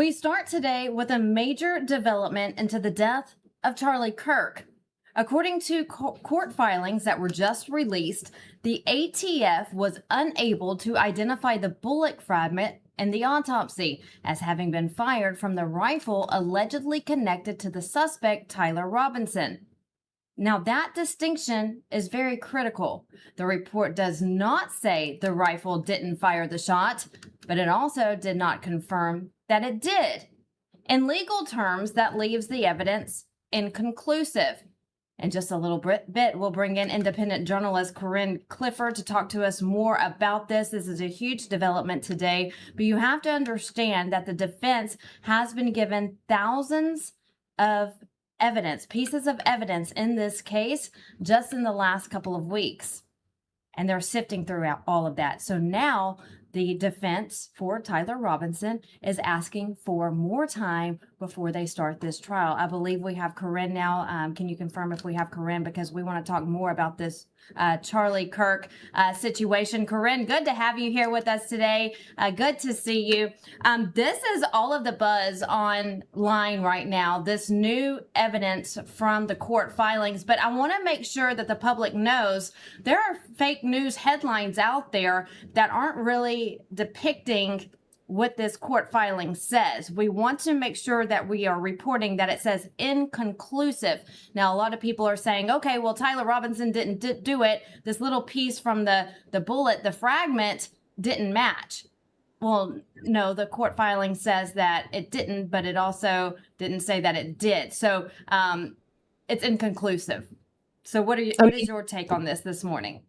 We start today with a major development into the death of Charlie Kirk. According to court filings that were just released, the ATF was unable to identify the bullet fragment in the autopsy as having been fired from the rifle allegedly connected to the suspect, Tyler Robinson. Now, that distinction is very critical. The report does not say the rifle didn't fire the shot, but it also did not confirm that it did. In legal terms, that leaves the evidence inconclusive. In just a little bit, we'll bring in independent journalist Corinne Clifford to talk to us more about this. This is a huge development today, but you have to understand that the defense has been given thousands of pieces of evidence in this case just in the last couple of weeks. And they're sifting through all of that. So now the defense for Tyler Robinson is asking for more time before they start this trial. I believe we have Corinne now. Can you confirm if we have Corinne? Because we want to talk more about this Charlie Kirk situation. Corinne, good to have you here with us today. Good to see you. This is all of the buzz online right now, this new evidence from the court filings. But I want to make sure that the public knows there are fake news headlines out there that aren't really depicting what this court filing says. We want to make sure that we are reporting that it says inconclusive. Now, a lot of people are saying, okay, well, Tyler Robinson didn't do it. This little piece from the bullet, the fragment, didn't match. Well, no, the court filing says that it didn't, but it also didn't say that it did. So it's inconclusive. So what is your take on this morning?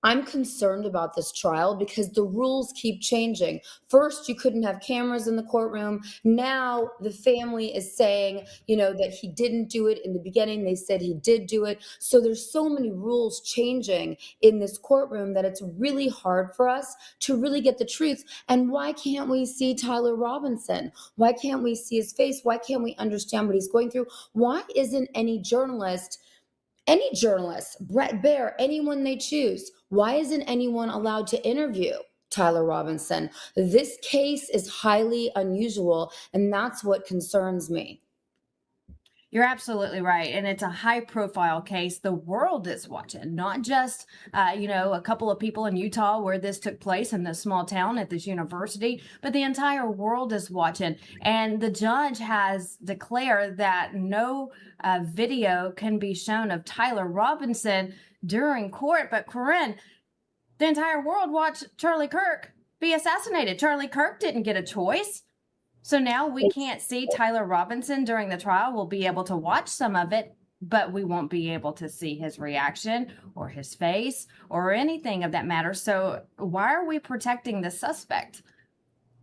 I'm concerned about this trial because the rules keep changing. First, you couldn't have cameras in the courtroom. Now the family is saying, that he didn't do it. In the beginning, they said he did do it. So there's so many rules changing in this courtroom that it's really hard for us to really get the truth. And why can't we see Tyler Robinson? Why can't we see his face? Why can't we understand what he's going through? Why isn't any journalist, Brett Baer, anyone they choose, why isn't anyone allowed to interview Tyler Robinson? This case is highly unusual, and that's what concerns me. You're absolutely right. And it's a high profile case. The world is watching, not just, a couple of people in Utah where this took place in this small town at this university, but the entire world is watching. And the judge has declared that no video can be shown of Tyler Robinson during court. But Corinne, the entire world watched Charlie Kirk be assassinated. Charlie Kirk didn't get a choice. So now we can't see Tyler Robinson during the trial. We'll be able to watch some of it, but we won't be able to see his reaction or his face or anything of that matter. So why are we protecting the suspect?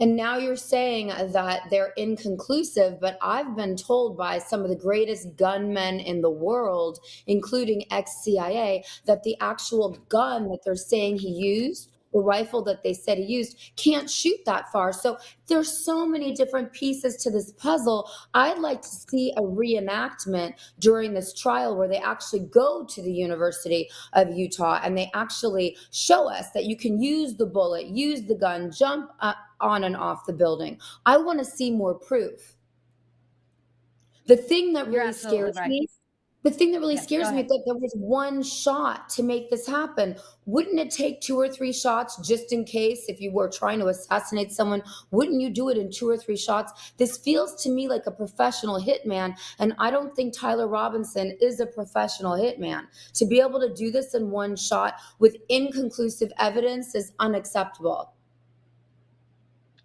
And now you're saying that they're inconclusive, but I've been told by some of the greatest gunmen in the world, including ex-CIA, that the actual gun that they're saying he used, the rifle that they said he used, can't shoot that far. So there's so many different pieces to this puzzle. I'd like to see a reenactment during this trial where they actually go to the University of Utah and they actually show us that you can use the bullet, use the gun, jump on and off the building. I want to see more proof. The thing that really scares me is that there was one shot to make this happen. Wouldn't it take 2 or 3 shots just in case if you were trying to assassinate someone? Wouldn't you do it in 2 or 3 shots? This feels to me like a professional hitman, and I don't think Tyler Robinson is a professional hitman. To be able to do this in one shot with inconclusive evidence is unacceptable.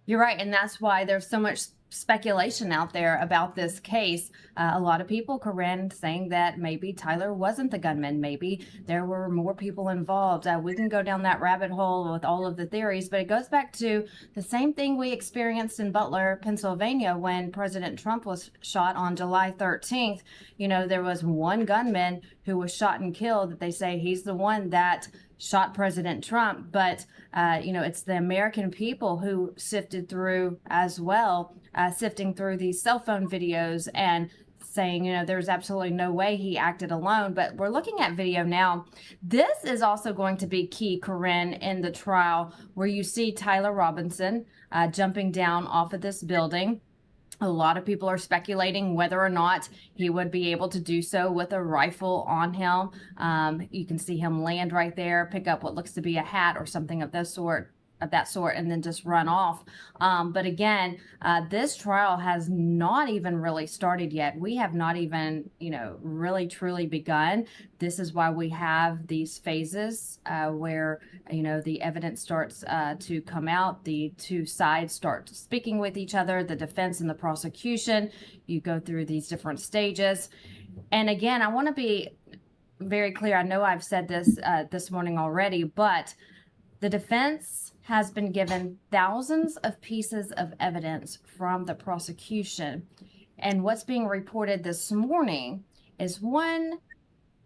You're right, and that's why there's so much speculation out there about this case. A lot of people, Corinne, saying that maybe Tyler wasn't the gunman. Maybe there were more people involved. We can go down that rabbit hole with all of the theories, but it goes back to the same thing we experienced in Butler, Pennsylvania, when President Trump was shot on July 13th. There was one gunman who was shot and killed that they say he's the one that shot President Trump, but it's the American people who sifted through as well, sifting through these cell phone videos and saying, there's absolutely no way he acted alone. But we're looking at video now. This is also going to be key, Corinne, in the trial where you see Tyler Robinson jumping down off of this building. A lot of people are speculating whether or not he would be able to do so with a rifle on him. You can see him land right there, pick up what looks to be a hat or something of that sort, and then just run off. But again, this trial has not even really started yet. We have not even, really truly begun. This is why we have these phases where, the evidence starts to come out. The two sides start speaking with each other, the defense and the prosecution. You go through these different stages. And again, I want to be very clear. I know I've said this this morning already, but the defense has been given thousands of pieces of evidence from the prosecution. And what's being reported this morning is one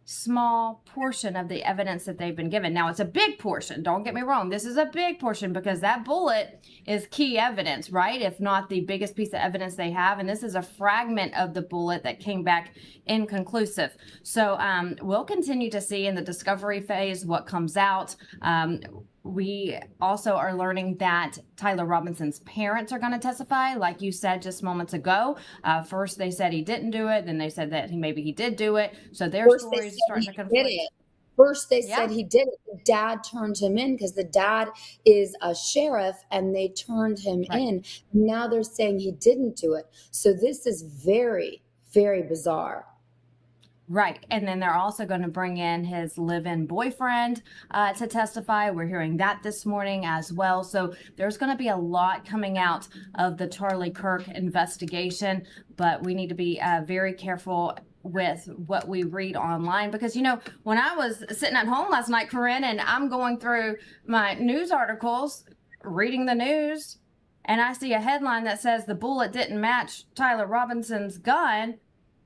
small portion of the evidence that they've been given. Now, it's a big portion. Don't get me wrong. This is a big portion because that bullet is key evidence, right? If not the biggest piece of evidence they have. And this is a fragment of the bullet that came back inconclusive. So we'll continue to see in the discovery phase what comes out. We also are learning that Tyler Robinson's parents are going to testify, like you said just moments ago. First, they said he didn't do it. Then they said that maybe he did do it. So their stories are starting to conflict. First, they said he did it. The dad turned him in because the dad is a sheriff and they turned him in. Now they're saying he didn't do it. So this is very, very bizarre. Right. And then they're also going to bring in his live-in boyfriend to testify. We're hearing that this morning as well. So there's going to be a lot coming out of the Charlie Kirk investigation, but we need to be very careful with what we read online because, when I was sitting at home last night, Corinne, and I'm going through my news articles, reading the news, and I see a headline that says the bullet didn't match Tyler Robinson's gun,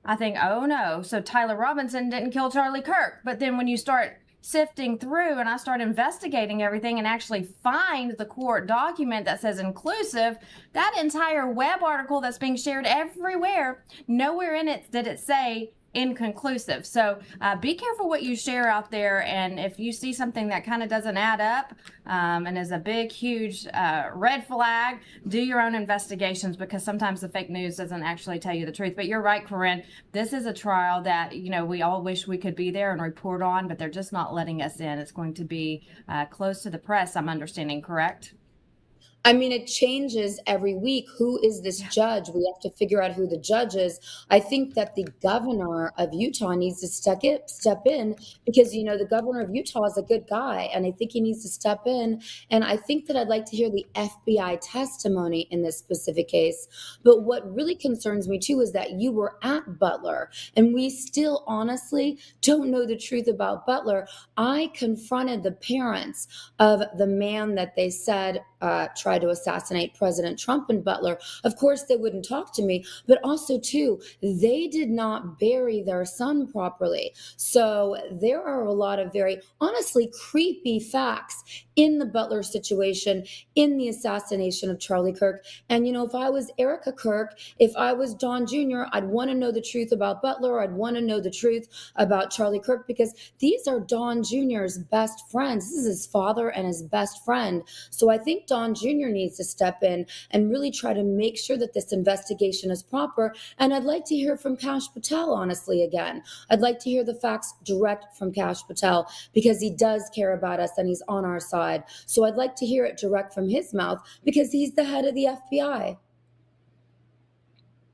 I think, oh no, so Tyler Robinson didn't kill Charlie Kirk. But then when you start sifting through and I start investigating everything and actually find the court document that says inclusive, that entire web article that's being shared everywhere, nowhere in it did it say inconclusive. So be careful what you share out there, and if you see something that kind of doesn't add up and is a big huge red flag, do your own investigations because sometimes the fake news doesn't actually tell you the truth. But you're right, Corinne, this is a trial that we all wish we could be there and report on, but they're just not letting us in. It's going to be closed to the press, I'm understanding, correct? I mean, it changes every week. Who is this judge? We have to figure out who the judge is. I think that the governor of Utah needs to step in because, the governor of Utah is a good guy, and I think he needs to step in. And I think that I'd like to hear the FBI testimony in this specific case. But what really concerns me, too, is that you were at Butler, and we still honestly don't know the truth about Butler. I confronted the parents of the man that they said tried to assassinate President Trump in Butler. Of course, they wouldn't talk to me, but also, too, they did not bury their son properly. So there are a lot of very, honestly, creepy facts in the Butler situation, in the assassination of Charlie Kirk. And, if I was Erica Kirk, if I was Don Jr., I'd want to know the truth about Butler. I'd want to know the truth about Charlie Kirk because these are Don Jr.'s best friends. This is his father and his best friend. So I think Don Jr. needs to step in and really try to make sure that this investigation is proper. And I'd like to hear from Kash Patel, honestly, again. I'd like to hear the facts direct from Kash Patel because he does care about us and he's on our side. So I'd like to hear it direct from his mouth because he's the head of the FBI.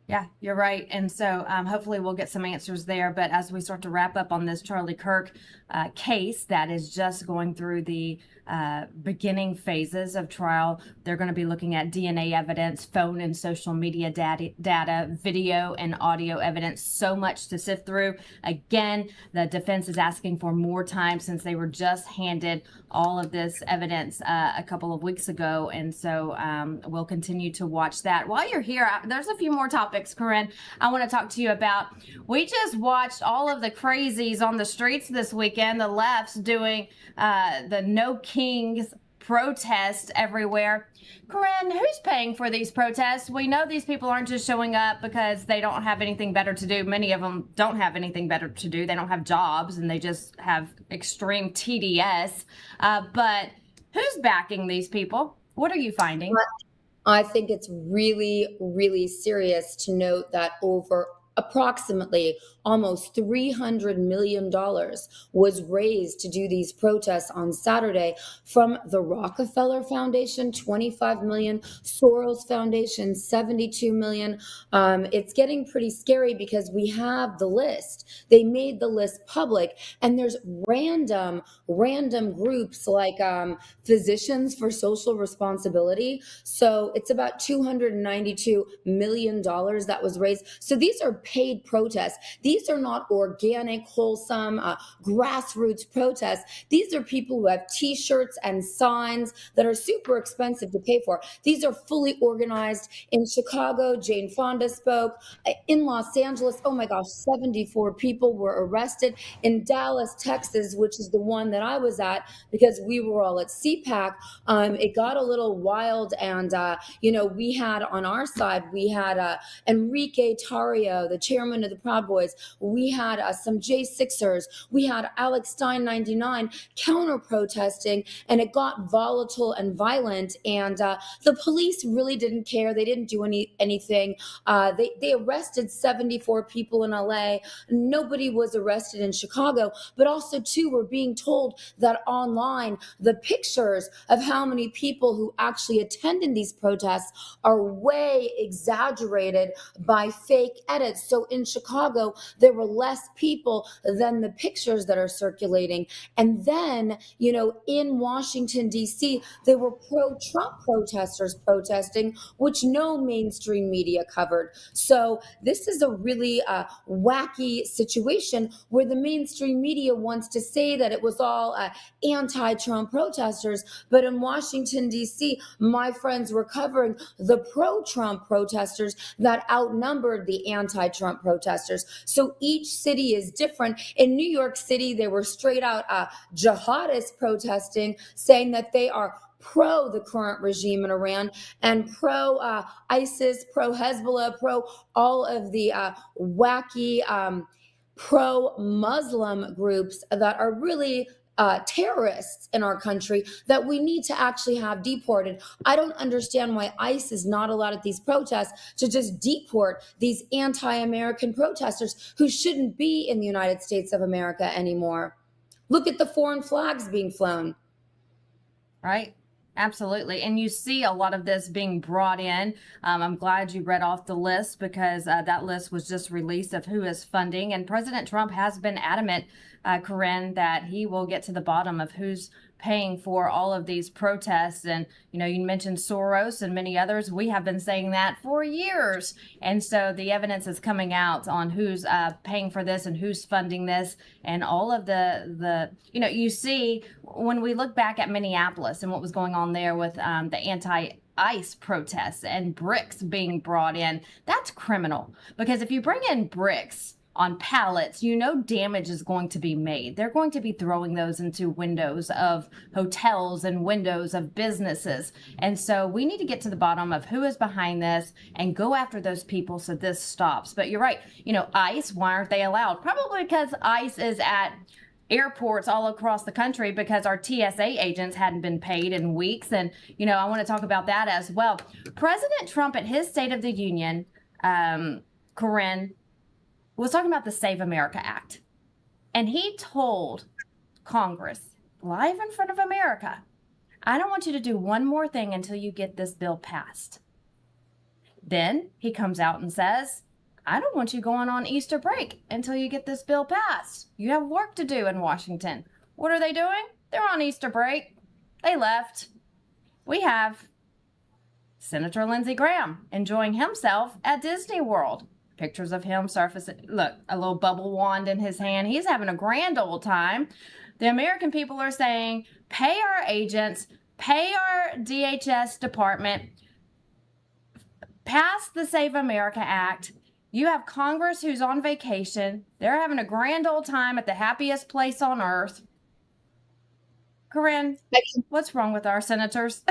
Yeah, you're right. And so hopefully we'll get some answers there. But as we start to wrap up on this Charlie Kirk case that is just going through the beginning phases of trial, they're going to be looking at DNA evidence, phone and social media data, video and audio evidence, so much to sift through. Again, the defense is asking for more time since they were just handed all of this evidence a couple of weeks ago. And so we'll continue to watch that. While you're here, there's a few more topics, Corinne, I want to talk to you about. We just watched all of the crazies on the streets this weekend, the left's doing the No Kings protest everywhere. Corinne, who's paying for these protests? We know these people aren't just showing up because they don't have anything better to do. Many of them don't have anything better to do. They don't have jobs and they just have extreme TDS. But who's backing these people? What are you finding? I think it's really, really serious to note that over approximately almost $300 million was raised to do these protests on Saturday from the Rockefeller Foundation, 25 million, Soros Foundation, 72 million. It's getting pretty scary because we have the list. They made the list public, and there's random groups like Physicians for Social Responsibility. So it's about $292 million that was raised. So these are paid protests. These are not organic, wholesome, grassroots protests. These are people who have t-shirts and signs that are super expensive to pay for. These are fully organized. In Chicago, Jane Fonda spoke. In Los Angeles, oh my gosh, 74 people were arrested. In Dallas, Texas, which is the one that I was at because we were all at CPAC, it got a little wild. And, we had on our side, we had Enrique Tarrio, the chairman of the Proud Boys. We had some J6ers. We had Alex Stein 99 counter protesting, and it got volatile and violent. And the police really didn't care. They didn't do anything. They arrested 74 people in LA. Nobody was arrested in Chicago, but also too, we're being told that online, the pictures of how many people who actually attended these protests are way exaggerated by fake edits. So in Chicago, there were less people than the pictures that are circulating. And then, in Washington, D.C., there were pro-Trump protesters protesting, which no mainstream media covered. So this is a really wacky situation where the mainstream media wants to say that it was all anti-Trump protesters, but in Washington, D.C., my friends were covering the pro-Trump protesters that outnumbered the anti-Trump protesters. So each city is different. In New York City, they were straight out jihadists protesting, saying that they are pro the current regime in Iran and pro ISIS, pro Hezbollah, pro all of the wacky pro-Muslim groups that are really terrorists in our country that we need to actually have deported. I don't understand why ICE is not allowed at these protests to just deport these anti-American protesters who shouldn't be in the United States of America anymore. Look at the foreign flags being flown. Right. Absolutely. And you see a lot of this being brought in. I'm glad you read off the list because that list was just released of who is funding. And President Trump has been adamant, Corinne, that he will get to the bottom of who's paying for all of these protests. And, you mentioned Soros and many others. We have been saying that for years. And so the evidence is coming out on who's paying for this and who's funding this and all of the you see when we look back at Minneapolis and what was going on there with the anti-ICE protests and bricks being brought in, that's criminal. Because if you bring in bricks on pallets, damage is going to be made. They're going to be throwing those into windows of hotels and windows of businesses. And so we need to get to the bottom of who is behind this and go after those people so this stops. But you're right. ICE, why aren't they allowed? Probably because ICE is at airports all across the country because our TSA agents hadn't been paid in weeks. And, I want to talk about that as well. President Trump at his State of the Union, Corinne, was talking about the Save America Act. And he told Congress, live in front of America, I don't want you to do one more thing until you get this bill passed. Then he comes out and says, I don't want you going on Easter break until you get this bill passed. You have work to do in Washington. What are they doing? They're on Easter break. They left. We have Senator Lindsey Graham enjoying himself at Disney World. Pictures of him surfacing. Look, a little bubble wand in his hand. He's having a grand old time. The American people are saying, pay our agents, pay our DHS department, pass the Save America Act. You have Congress who's on vacation. They're having a grand old time at the happiest place on earth. Corinne, what's wrong with our senators?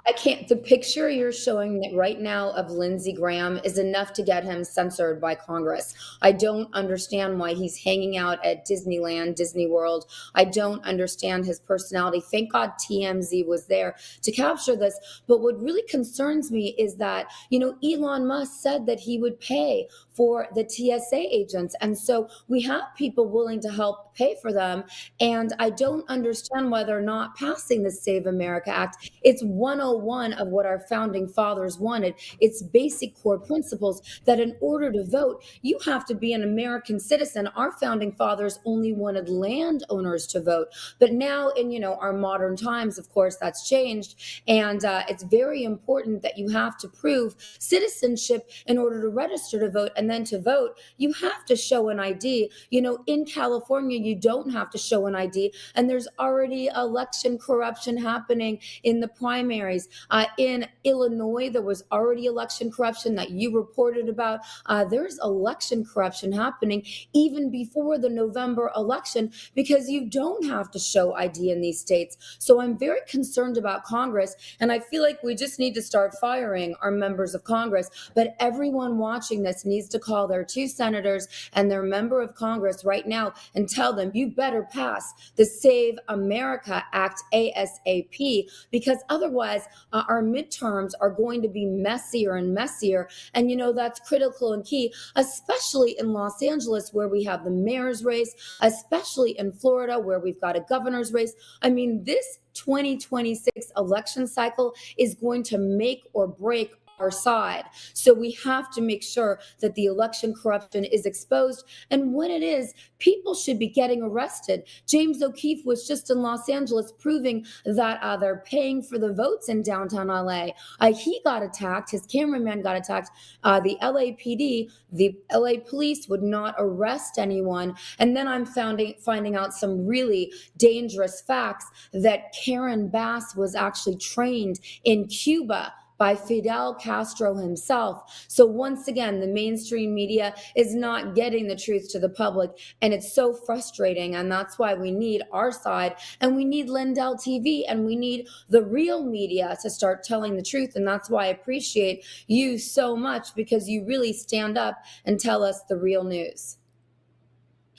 I can't. The picture you're showing that right now of Lindsey Graham is enough to get him censored by Congress. I don't understand why he's hanging out at Disneyland, Disney World. I don't understand his personality. Thank God TMZ was there to capture this. But what really concerns me is that, Elon Musk said that he would pay for the TSA agents. And so we have people willing to help pay for them. And I don't understand why they're not passing the Save America Act. It's 101 of what our founding fathers wanted. It's basic core principles that in order to vote, you have to be an American citizen. Our founding fathers only wanted landowners to vote. But now in, our modern times, of course, that's changed. And it's very important that you have to prove citizenship in order to register to vote. And then to vote, you have to show an ID. In California, you don't have to show an ID. And there's already election corruption happening in the primaries. In Illinois, there was already election corruption that you reported about. There's election corruption happening even before the November election because you don't have to show ID in these states. So I'm very concerned about Congress, and I feel like we just need to start firing our members of Congress. But everyone watching this needs to call their 2 senators and their member of Congress right now and tell them, you better pass the Save America Act ASAP, because otherwise our midterms are going to be messier and messier. And that's critical and key, especially in Los Angeles where we have the mayor's race, especially in Florida where we've got a governor's race. I mean, this 2026 election cycle is going to make or break our side. So we have to make sure that the election corruption is exposed. And when it is, people should be getting arrested. James O'Keefe was just in Los Angeles proving that they're paying for the votes in downtown LA. He got attacked. His cameraman got attacked. The LAPD, the LA police would not arrest anyone. And then I'm finding out some really dangerous facts that Karen Bass was actually trained in Cuba by Fidel Castro himself. So once again, the mainstream media is not getting the truth to the public, and it's so frustrating. And that's why we need our side, and we need LINDELLTV, and we need the real media to start telling the truth. And that's why I appreciate you so much, because you really stand up and tell us the real news.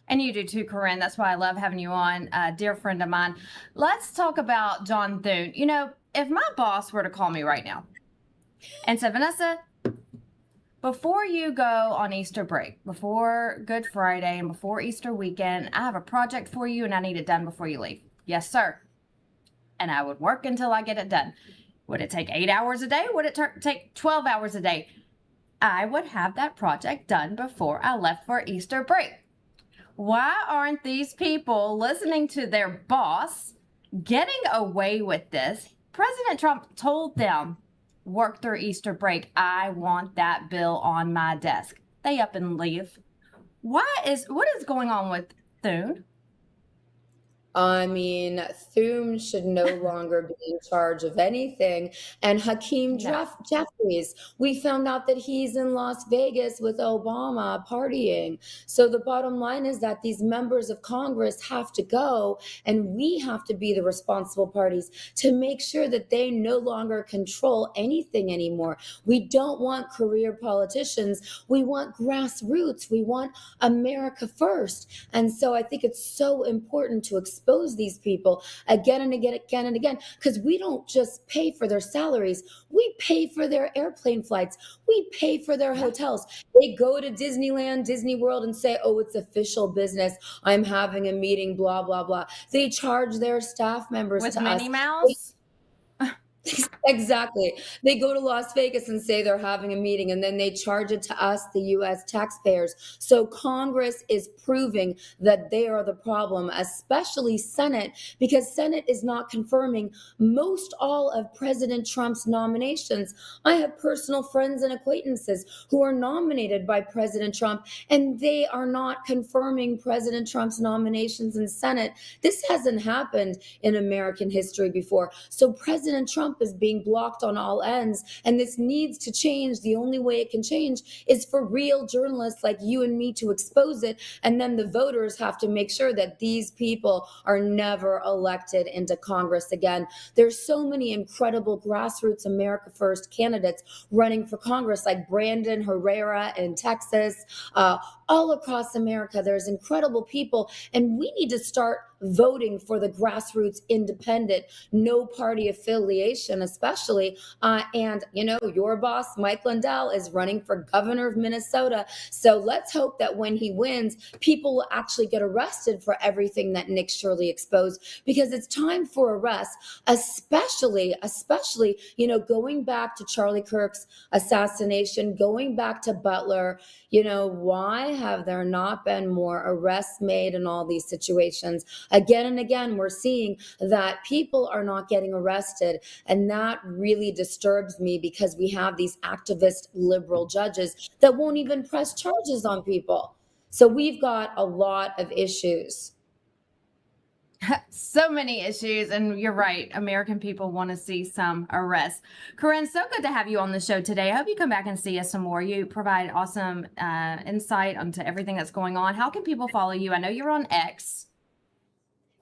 And you do too, Corinne. That's why I love having you on, dear friend of mine. Let's talk about John Thune. If my boss were to call me right now and said, Vanessa, before you go on Easter break, before Good Friday and before Easter weekend, I have a project for you and I need it done before you leave. Yes, sir. And I would work until I get it done. Would it take 8 hours a day? Would it take 12 hours a day? I would have that project done before I left for Easter break. Why aren't these people listening to their boss, getting away with this? President Trump told them, work through Easter break. I want that bill on my desk. They up and leave. What is going on with Thune? I mean, Thune should no longer be in charge of anything. And Hakeem Jeffries, we found out that he's in Las Vegas with Obama partying. So the bottom line is that these members of Congress have to go, and we have to be the responsible parties to make sure that they no longer control anything anymore. We don't want career politicians. We want grassroots. We want America first. And so I think it's so important to expose these people again and again, because we don't just pay for their salaries. We pay for their airplane flights. We pay for their hotels. They go to Disneyland, Disney World and say, oh, it's official business. I'm having a meeting, blah, blah, blah. They charge their staff members with to Minnie us. Mouse? Exactly. They go to Las Vegas and say they're having a meeting, and then they charge it to us, the U.S. taxpayers. So Congress is proving that they are the problem, especially Senate, because Senate is not confirming most all of President Trump's nominations. I have personal friends and acquaintances who are nominated by President Trump, and they are not confirming President Trump's nominations in Senate. This hasn't happened in American history before. So President Trump Trump is being blocked on all ends. And this needs to change. The only way it can change is for real journalists like you and me to expose it. And then the voters have to make sure that these people are never elected into Congress again. There's so many incredible grassroots America First candidates running for Congress, like Brandon Herrera in Texas, all across America. There's incredible people, and we need to start voting for the grassroots independent, no party affiliation, especially. And, you know, your boss, Mike Lindell, is running for governor of Minnesota. So let's hope that when he wins, people will actually get arrested for everything that Nick Shirley exposed, because it's time for arrest, especially, you know, going back to Charlie Kirk's assassination, going back to Butler. You know, why have there not been more arrests made in all these situations? Again and again, we're seeing that people are not getting arrested. And that really disturbs me, because we have these activist liberal judges that won't even press charges on people. So we've got a lot of issues. So many issues, and you're right. American people want to see some arrests. Corinne, so good to have you on the show today. I hope you come back and see us some more. You provide awesome insight onto everything that's going on. How can people follow you? I know you're on X.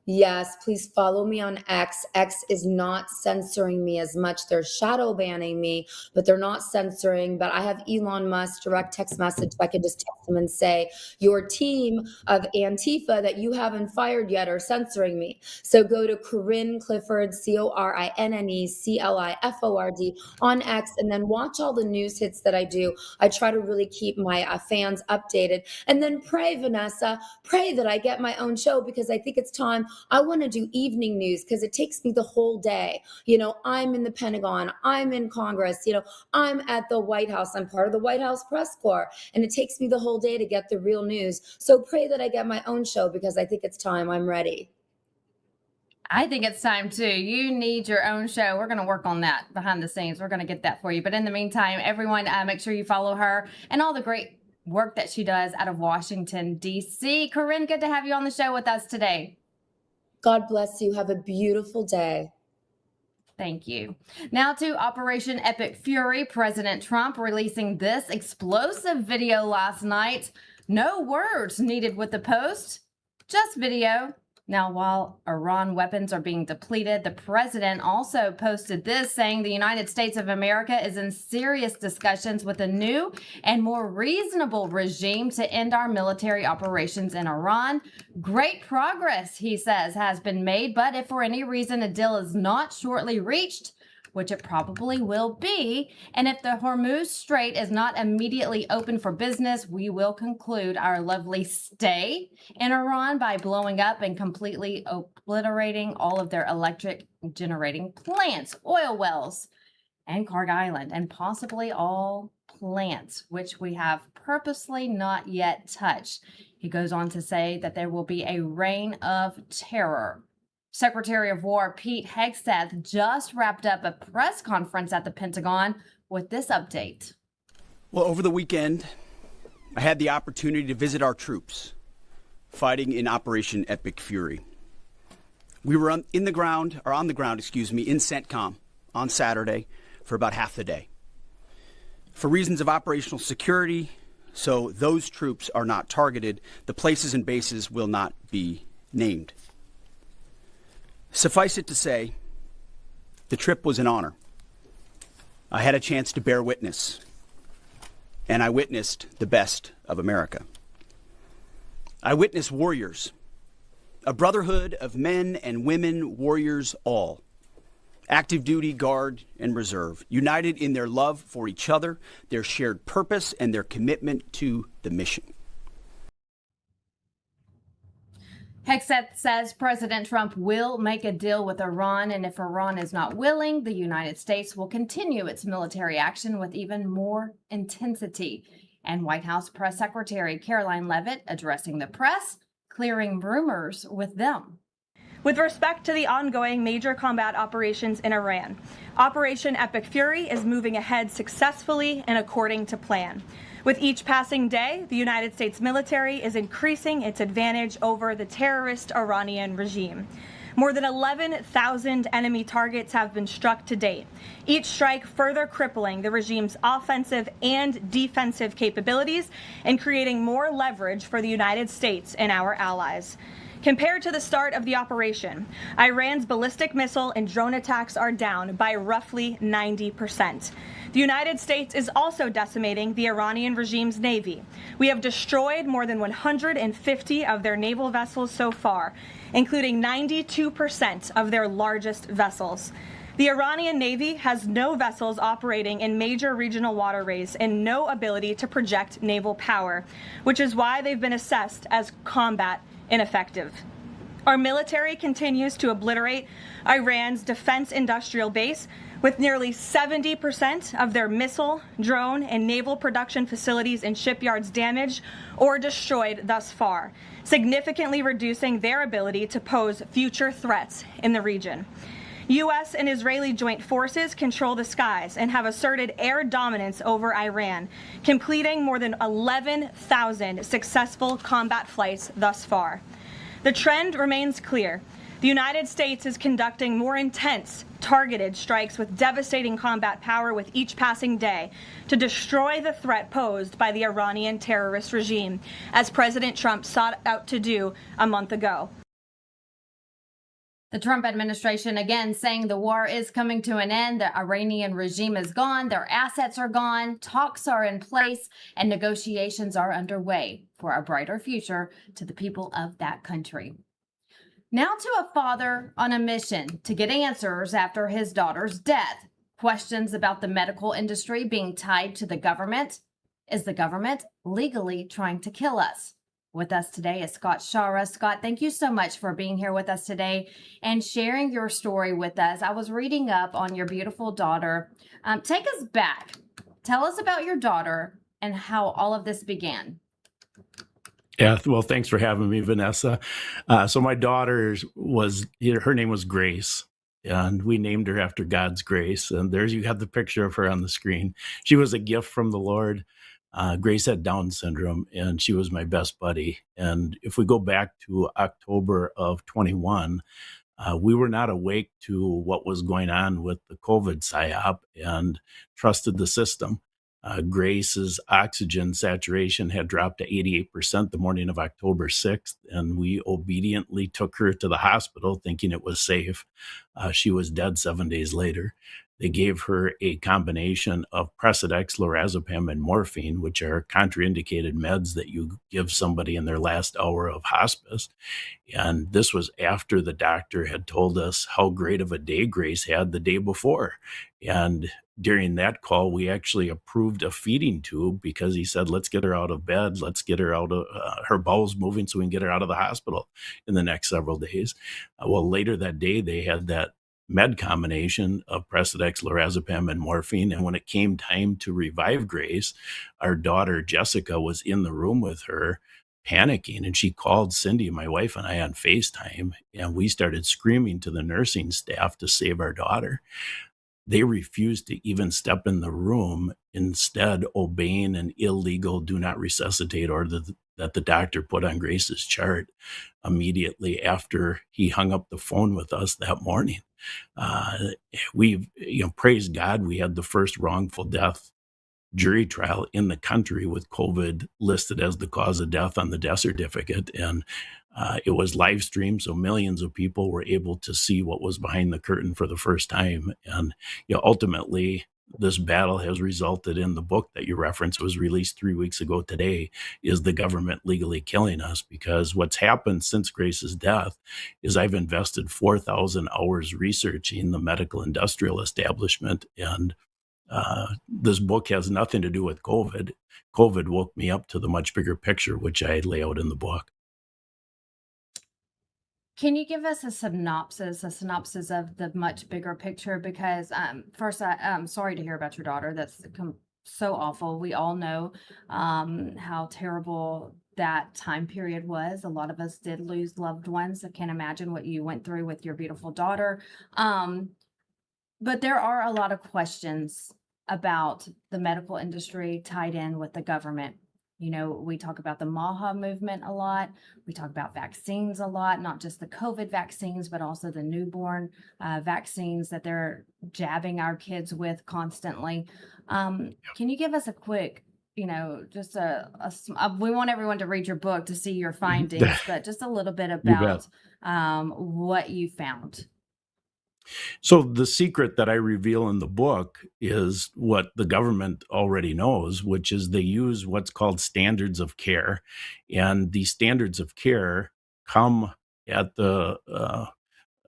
Yes, please follow me on X. X is not censoring me as much. They're shadow banning me, but they're not censoring. But I have Elon Musk direct text message. I can just text him and say, your team of Antifa that you haven't fired yet are censoring me. So go to Corinne Clifford, CORINNECLIFORD on X, and then watch all the news hits that I do. I try to really keep my fans updated. And then pray, Vanessa, pray that I get my own show, because I think it's time. I want to do evening news, because it takes me the whole day. You know, I'm in the Pentagon, I'm in Congress, you know, I'm at the White House, I'm part of the White House press corps, and it takes me the whole day to get the real news. So pray that I get my own show, because I think it's time. I'm ready. I think it's time too. You need your own show. We're going to work on that behind the scenes. We're going to get that for you. But in the meantime, everyone, make sure you follow her and all the great work that she does out of Washington, D.C. Corinne, good to have you on the show with us today. God bless you. Have a beautiful day. Thank you. Now to Operation Epic Fury. President Trump releasing this explosive video last night. No words needed with the post, just video. Now, while Iran weapons are being depleted, the president also posted this, saying the United States of America is in serious discussions with a new and more reasonable regime to end our military operations in Iran. Great progress, he says, has been made, but if for any reason a deal is not shortly reached, which it probably will be, and if the Hormuz Strait is not immediately open for business, we will conclude our lovely stay in Iran by blowing up and completely obliterating all of their electric generating plants, oil wells, and Karg Island, and possibly all plants, which we have purposely not yet touched. He goes on to say that there will be a reign of terror. Secretary of War Pete Hegseth just wrapped up a press conference at the Pentagon with this update. Well, over the weekend, I had the opportunity to visit our troops fighting in Operation Epic Fury. We were on the ground, in CENTCOM on Saturday for about half the day. For reasons of operational security, so those troops are not targeted, the places and bases will not be named. Suffice it to say, the trip was an honor. I had a chance to bear witness, and I witnessed the best of America. I witnessed warriors, a brotherhood of men and women, warriors all, active duty, guard, and reserve, united in their love for each other, their shared purpose, and their commitment to the mission. Hegseth says President Trump will make a deal with Iran, and if Iran is not willing, the United States will continue its military action with even more intensity. And White House Press Secretary Caroline Leavitt addressing the press, clearing rumors with them. With respect to the ongoing major combat operations in Iran, Operation Epic Fury is moving ahead successfully and according to plan. With each passing day, the United States military is increasing its advantage over the terrorist Iranian regime. More than 11,000 enemy targets have been struck to date, each strike further crippling the regime's offensive and defensive capabilities and creating more leverage for the United States and our allies. Compared to the start of the operation, Iran's ballistic missile and drone attacks are down by roughly 90%. The United States is also decimating the Iranian regime's navy. We have destroyed more than 150 of their naval vessels so far, including 92% of their largest vessels. The Iranian Navy has no vessels operating in major regional waterways and no ability to project naval power, which is why they've been assessed as combat ineffective. Our military continues to obliterate Iran's defense industrial base, with nearly 70% of their missile, drone, and naval production facilities and shipyards damaged or destroyed thus far, significantly reducing their ability to pose future threats in the region. U.S. and Israeli joint forces control the skies and have asserted air dominance over Iran, completing more than 11,000 successful combat flights thus far. The trend remains clear. The United States is conducting more intense, targeted strikes with devastating combat power with each passing day to destroy the threat posed by the Iranian terrorist regime, as President Trump sought out to do a month ago. The Trump administration again saying the war is coming to an end, the Iranian regime is gone, their assets are gone, talks are in place, and negotiations are underway for a brighter future to the people of that country. Now to a father on a mission to get answers after his daughter's death. Questions about the medical industry being tied to the government. Is the government legally trying to kill us? With us today is Scott Shara. Scott, thank you so much for being here with us today and sharing your story with us. I was reading up on your beautiful daughter. Take us back. Tell us about your daughter and how all of this began. Yeah, well, thanks for having me, Vanessa. So my daughter her name was Grace, and we named her after God's grace. And there's, you have the picture of her on the screen. She was a gift from the Lord. Grace had Down syndrome, and she was my best buddy. And if we go back to October of 21, we were not awake to what was going on with the COVID psyop and trusted the system. Grace's oxygen saturation had dropped to 88% the morning of October 6th, and we obediently took her to the hospital thinking it was safe. She was dead 7 days later. They gave her a combination of Precedex, lorazepam, and morphine, which are contraindicated meds that you give somebody in their last hour of hospice. And this was after the doctor had told us how great of a day Grace had the day before. And during that call, we actually approved a feeding tube because he said, let's get her out of bed. Let's get her out of her bowels moving so we can get her out of the hospital in the next several days. Well, later that day, they had that med combination of Precedex, lorazepam, and morphine. And when it came time to revive Grace, our daughter Jessica was in the room with her panicking, and she called Cindy, my wife, and I on FaceTime, and we started screaming to the nursing staff to save our daughter. They refused to even step in the room, instead obeying an illegal do not resuscitate order that the doctor put on Grace's chart immediately after he hung up the phone with us that morning. Praise God, we had the first wrongful death jury trial in the country with COVID listed as the cause of death on the death certificate. And it was live streamed, so millions of people were able to see what was behind the curtain for the first time. And ultimately, this battle has resulted in the book that you referenced, was released 3 weeks ago today, Is the Government Legally Killing Us? Because what's happened since Grace's death is I've invested 4,000 hours researching the medical industrial establishment. And this book has nothing to do with COVID. COVID woke me up to the much bigger picture, which I lay out in the book. Can you give us a synopsis of the much bigger picture? Because first, I'm sorry to hear about your daughter. That's so awful. We all know how terrible that time period was. A lot of us did lose loved ones. I can't imagine what you went through with your beautiful daughter. But there are a lot of questions about the medical industry tied in with the government. We talk about the MAHA movement a lot. We talk about vaccines a lot, not just the COVID vaccines, but also the newborn vaccines that they're jabbing our kids with constantly. Can you give us a quick, just we want everyone to read your book to see your findings, but just a little bit You bet. about what you found. So the secret that I reveal in the book is what the government already knows, which is they use what's called standards of care. And these standards of care come at the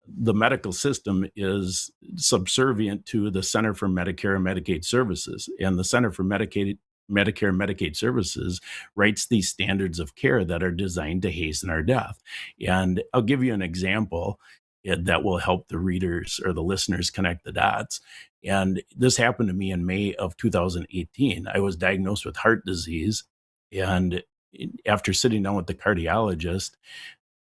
medical system is subservient to the Center for Medicare and Medicaid Services. And the Center for Medicare and Medicaid Services writes these standards of care that are designed to hasten our death. And I'll give you an example that will help the readers or the listeners connect the dots. And this happened to me in May of 2018. I was diagnosed with heart disease. And after sitting down with the cardiologist,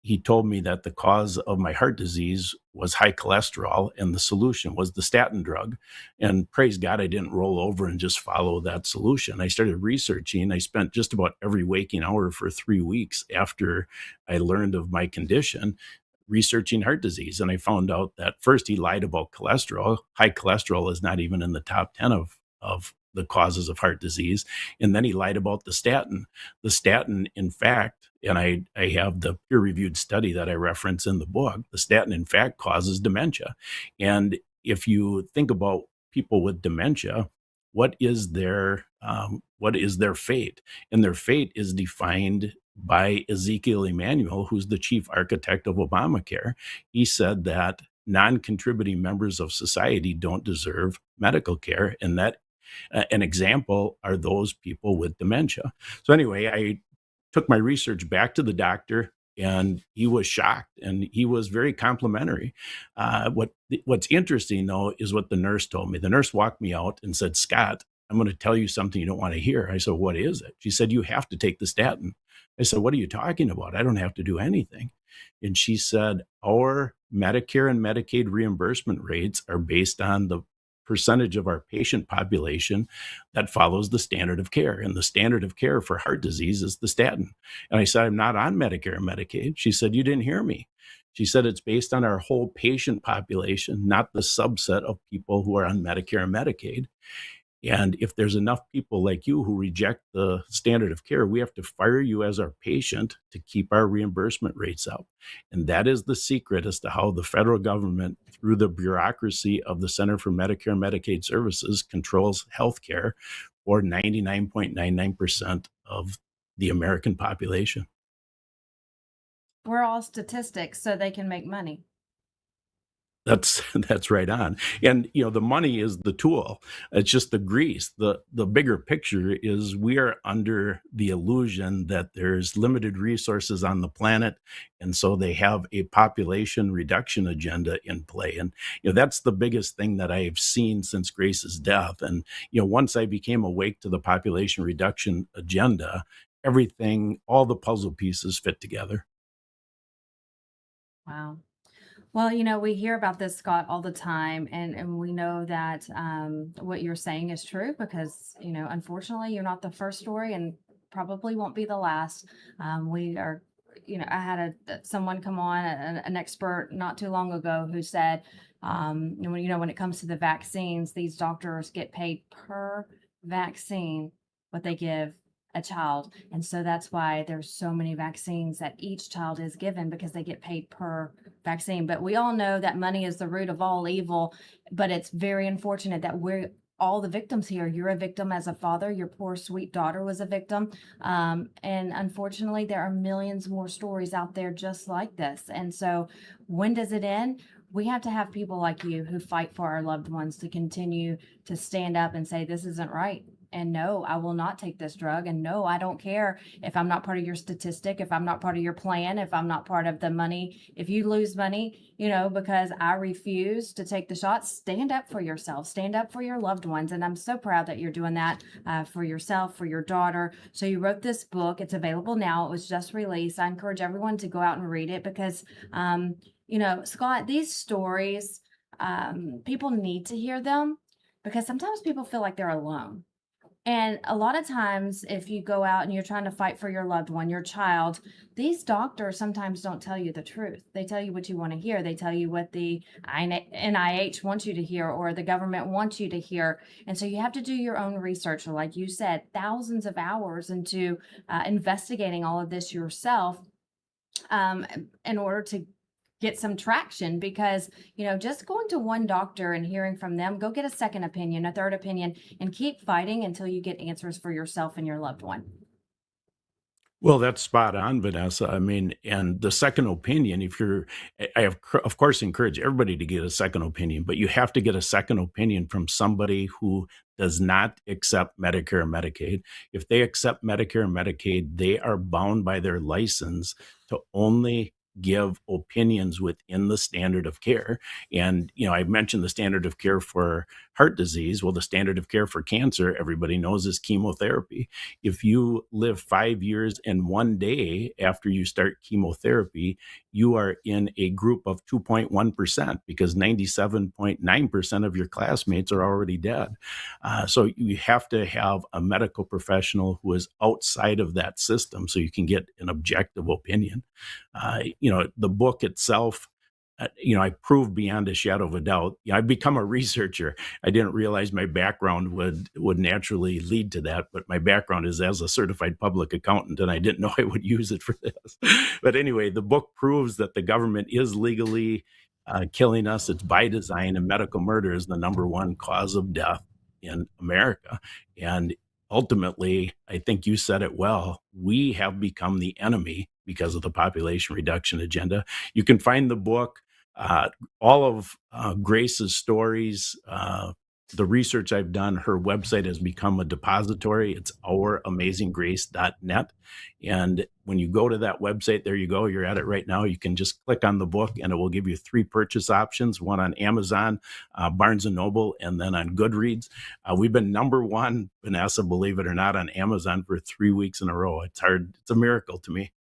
he told me that the cause of my heart disease was high cholesterol and the solution was the statin drug. And praise God, I didn't roll over and just follow that solution. I started researching. I spent just about every waking hour for 3 weeks after I learned of my condition researching heart disease. And I found out that first he lied about cholesterol. High cholesterol is not even in the top 10 of the causes of heart disease. And then he lied about the statin. The statin, in fact, and I have the peer-reviewed study that I reference in the book, the statin, in fact, causes dementia. And if you think about people with dementia, what is their fate? And their fate is defined by Ezekiel Emanuel, who's the chief architect of Obamacare. He said that non-contributing members of society don't deserve medical care, and that an example are those people with dementia. So anyway, I took my research back to the doctor, and he was shocked, and he was very complimentary. What's interesting, though, is what the nurse told me. The nurse walked me out and said, "Scott, I'm going to tell you something you don't want to hear." I said, "What is it?" She said, "You have to take the statin." I said, "What are you talking about? I don't have to do anything." And she said, "Our Medicare and Medicaid reimbursement rates are based on the percentage of our patient population that follows the standard of care. And the standard of care for heart disease is the statin." And I said, "I'm not on Medicare and Medicaid." She said, "You didn't hear me." She said, "It's based on our whole patient population, not the subset of people who are on Medicare and Medicaid. And if there's enough people like you who reject the standard of care, we have to fire you as our patient to keep our reimbursement rates up." And that is the secret as to how the federal government, through the bureaucracy of the Center for Medicare and Medicaid Services, controls healthcare for 99.99% of the American population. We're all statistics so they can make money. That's right on. And the money is the tool. It's just the grease. The bigger picture is we are under the illusion that there's limited resources on the planet, and so they have a population reduction agenda in play. And that's the biggest thing that I've seen since Grace's death. And once I became awake to the population reduction agenda, everything, all the puzzle pieces fit together. Wow. Well, we hear about this, Scott, all the time, and we know that what you're saying is true because, unfortunately, you're not the first story and probably won't be the last. We are, I had someone come on, an expert not too long ago who said, when it comes to the vaccines, these doctors get paid per vaccine what they give a child. And so that's why there's so many vaccines that each child is given because they get paid per vaccine. But we all know that money is the root of all evil, but it's very unfortunate that we're all the victims here. You're a victim as a father. Your poor sweet daughter was a victim. And unfortunately, there are millions more stories out there just like this. And so when does it end? We have to have people like you who fight for our loved ones to continue to stand up and say, this isn't right. And no, I will not take this drug. And no, I don't care if I'm not part of your statistic, if I'm not part of your plan, if I'm not part of the money. If you lose money, because I refuse to take the shot, stand up for yourself, stand up for your loved ones. And I'm so proud that you're doing that for yourself, for your daughter. So you wrote this book. It's available now. It was just released. I encourage everyone to go out and read it because, Scott, these stories, people need to hear them because sometimes people feel like they're alone. And a lot of times, if you go out and you're trying to fight for your loved one, your child, these doctors sometimes don't tell you the truth. They tell you what you want to hear. They tell you what the NIH wants you to hear or the government wants you to hear. And so you have to do your own research. Like you said, thousands of hours into investigating all of this yourself in order to get some traction, because just going to one doctor and hearing from them, go get a second opinion, a third opinion, and keep fighting until you get answers for yourself and your loved one. Well, that's spot on, Vanessa. I mean, and the second opinion, I have, of course, encourage everybody to get a second opinion, but you have to get a second opinion from somebody who does not accept Medicare and Medicaid. If they accept Medicare and Medicaid, they are bound by their license to only give opinions within the standard of care. And, I mentioned the standard of care for heart disease. Well, the standard of care for cancer, everybody knows, is chemotherapy. If you live 5 years and 1 day after you start chemotherapy, you are in a group of 2.1% because 97.9% of your classmates are already dead. So you have to have a medical professional who is outside of that system so you can get an objective opinion. The book itself, I proved beyond a shadow of a doubt. I've become a researcher. I didn't realize my background would naturally lead to that, but my background is as a certified public accountant, and I didn't know I would use it for this. But anyway, the book proves that the government is legally killing us. It's by design, and medical murder is the number one cause of death in America. And ultimately, I think you said it well, we have become the enemy because of the population reduction agenda. You can find the book, all of Grace's stories, the research I've done. Her website has become a depository. It's ouramazinggrace.net. And when you go to that website, there you go. You're at it right now. You can just click on the book and it will give you 3 purchase options, one on Amazon, Barnes & Noble, and then on Goodreads. We've been number one, Vanessa, believe it or not, on Amazon for 3 weeks in a row. It's hard. It's a miracle to me.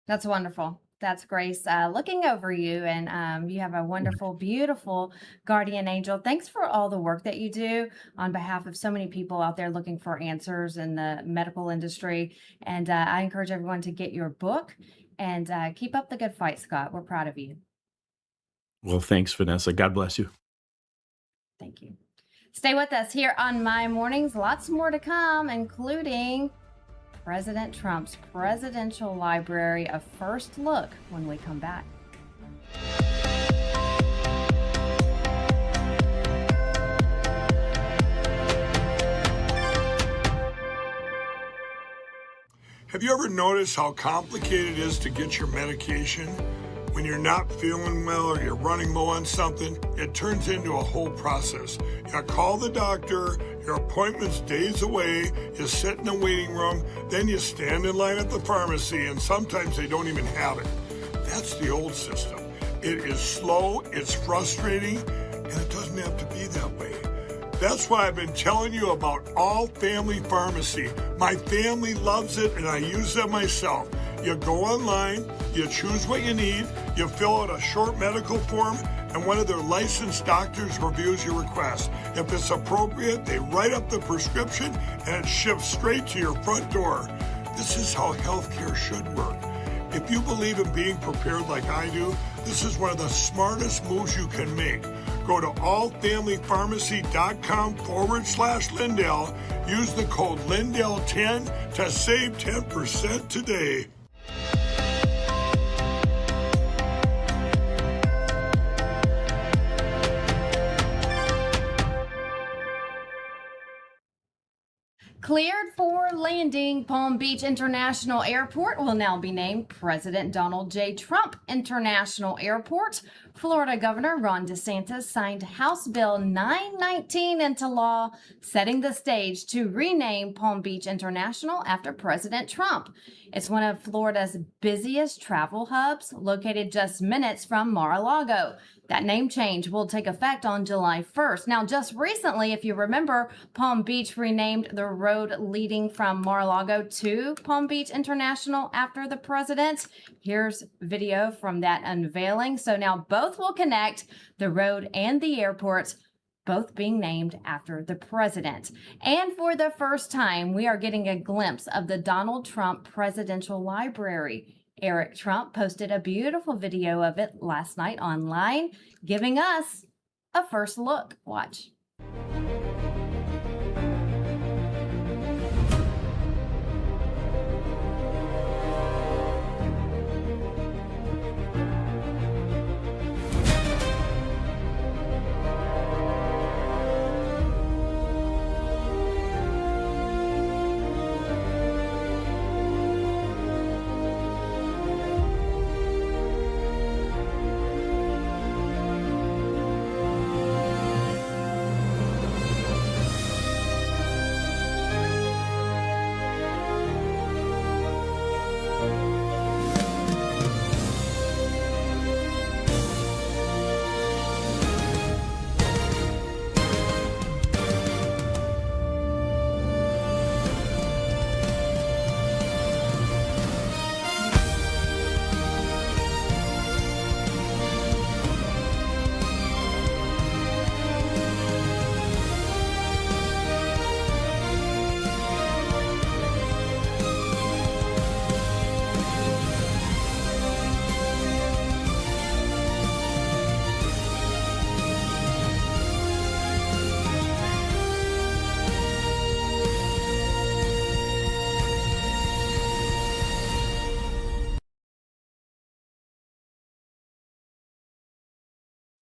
That's wonderful. That's Grace looking over you, and you have a wonderful, beautiful guardian angel. Thanks for all the work that you do on behalf of so many people out there looking for answers in the medical industry. And I encourage everyone to get your book and keep up the good fight, Scott. We're proud of you. Well, thanks, Vanessa. God bless you. Thank you. Stay with us here on My Mornings. Lots more to come, including President Trump's presidential library, a first look when we come back. Have you ever noticed how complicated it is to get your medication? When you're not feeling well or you're running low on something, it turns into a whole process. You call the doctor, your appointment's days away, you sit in a waiting room, then you stand in line at the pharmacy, and sometimes they don't even have it. That's the old system. It is slow, it's frustrating, and it doesn't have to be that way. That's why I've been telling you about All Family Pharmacy. My family loves it, and I use it myself. You go online, you choose what you need, you fill out a short medical form, and one of their licensed doctors reviews your request. If it's appropriate, they write up the prescription and it ships straight to your front door. This is how healthcare should work. If you believe in being prepared like I do, this is one of the smartest moves you can make. Go to allfamilypharmacy.com/Lindell. Use the code Lindell10 to save 10% today. Cleared for landing, Palm Beach International Airport will now be named President Donald J. Trump International Airport. Florida Governor Ron DeSantis signed House Bill 919 into law, setting the stage to rename Palm Beach International after President Trump. It's one of Florida's busiest travel hubs, located just minutes from Mar-a-Lago. That name change will take effect on July 1st. Now, just recently, if you remember, Palm Beach renamed the road leading from Mar-a-Lago to Palm Beach International after the president. Here's video from that unveiling. So now both will connect the road and the airport both being named after the president. And for the first time, we are getting a glimpse of the Donald Trump Presidential Library. Eric Trump posted a beautiful video of it last night online, giving us a first look. Watch.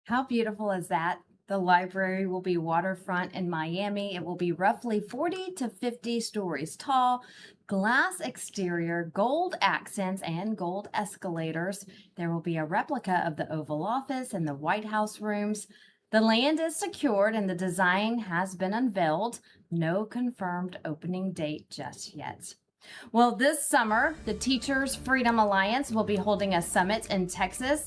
How beautiful is that? The library will be waterfront in Miami. It will be roughly 40 to 50 stories tall, glass exterior, gold accents, and gold escalators. There will be a replica of the Oval Office and the White House rooms. The land is secured and the design has been unveiled. No confirmed opening date just yet. Well, this summer, the Teachers Freedom Alliance will be holding a summit in Texas.